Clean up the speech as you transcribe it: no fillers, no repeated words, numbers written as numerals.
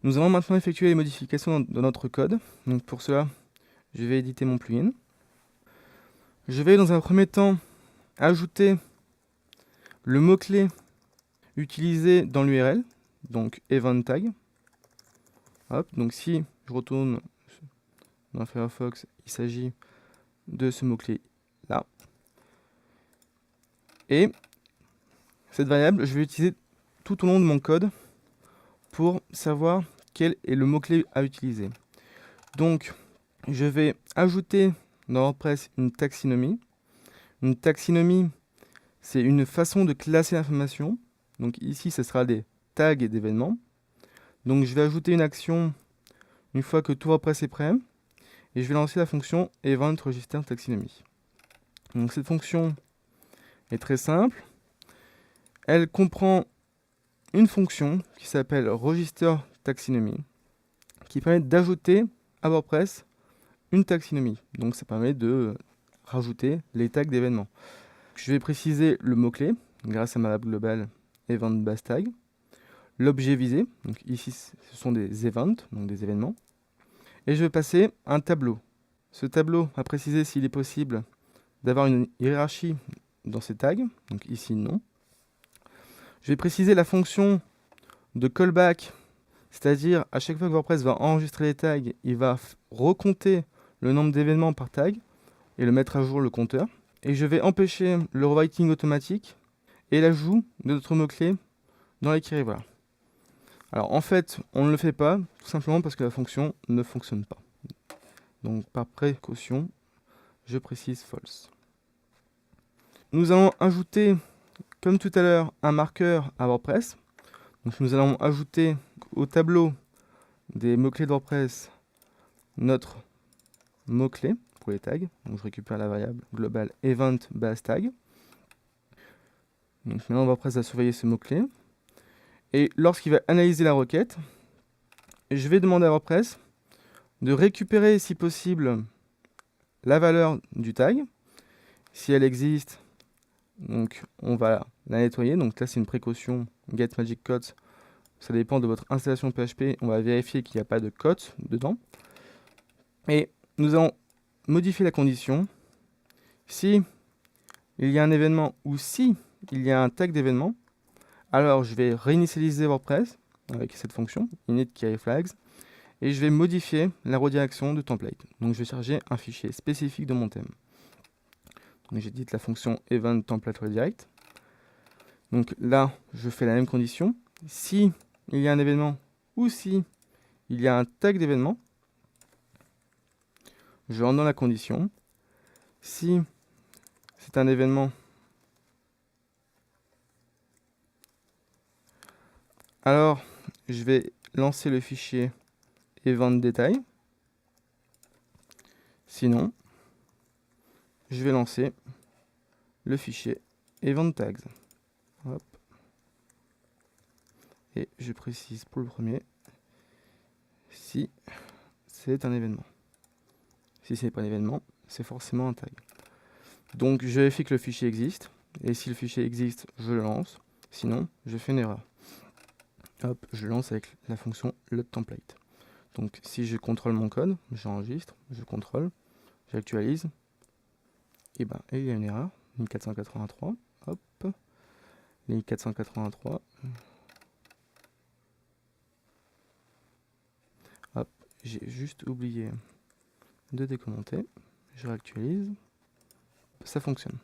Nous allons maintenant effectuer les modifications dans notre code. Donc pour cela, je vais éditer mon plugin. Je vais dans un premier temps ajouter le mot-clé utilisé dans l'URL, donc event tag. Hop, donc si je retourne dans Firefox, il s'agit de ce mot-clé là. Et cette variable, je vais l'utiliser tout au long de mon code pour savoir quel est le mot-clé à utiliser. Donc, je vais ajouter dans WordPress une taxinomie. Une taxinomie, c'est une façon de classer l'information. Donc ici, ce sera des tags d'événements. Donc je vais ajouter une action une fois que tout WordPress est prêt. Et je vais lancer la fonction event register taxonomy. Donc cette fonction est très simple. Elle comprend une fonction qui s'appelle register taxonomy, qui permet d'ajouter à WordPress une taxinomie. Donc ça permet de rajouter les tags d'événements. Je vais préciser le mot-clé grâce à ma variable globale event base tag. L'objet visé, donc ici ce sont des events, donc des événements. Et je vais passer un tableau. Ce tableau va préciser s'il est possible d'avoir une hiérarchie dans ces tags, donc ici non. Je vais préciser la fonction de callback, c'est-à-dire à chaque fois que WordPress va enregistrer les tags, il va recompter le nombre d'événements par tag et le mettre à jour le compteur. Et je vais empêcher le rewriting automatique et l'ajout de notre mot-clé dans les queries. Voilà. Alors en fait, on ne le fait pas, tout simplement parce que la fonction ne fonctionne pas. Donc par précaution, je précise false. Nous allons ajouter, comme tout à l'heure, un marqueur à WordPress. Donc nous allons ajouter au tableau des mots-clés de WordPress notre mot-clé pour les tags. Donc je récupère la variable globale event base tag. Donc maintenant WordPress va surveiller ce mot-clé. Et lorsqu'il va analyser la requête, je vais demander à WordPress de récupérer, si possible, la valeur du tag. Si elle existe, donc on va la nettoyer. Donc là, c'est une précaution get magic quotes. Ça dépend de votre installation PHP. On va vérifier qu'il n'y a pas de quotes dedans. Et nous allons modifier la condition. Si il y a un événement ou si il y a un tag d'événement, alors je vais réinitialiser WordPress avec cette fonction init flags et je vais modifier la redirection de template. Donc je vais charger un fichier spécifique de mon thème. Donc j'édite la fonction event template redirect. Donc là, je fais la même condition. Si il y a un événement ou si il y a un tag d'événement, je rentre dans la condition. Si c'est un événement, alors je vais lancer le fichier event détail. Sinon, je vais lancer le fichier event tags. Hop. Et je précise pour le premier si c'est un événement. Si ce n'est pas un événement, c'est forcément un tag. Donc je vérifie que le fichier existe. Et si le fichier existe, je le lance. Sinon, je fais une erreur. Hop, je lance avec la fonction loadTemplate. Donc si je contrôle mon code, j'enregistre, je contrôle, j'actualise, et ben il y a une erreur, ligne 483, hop, ligne 483, hop, j'ai juste oublié de décommenter, je réactualise, ça fonctionne.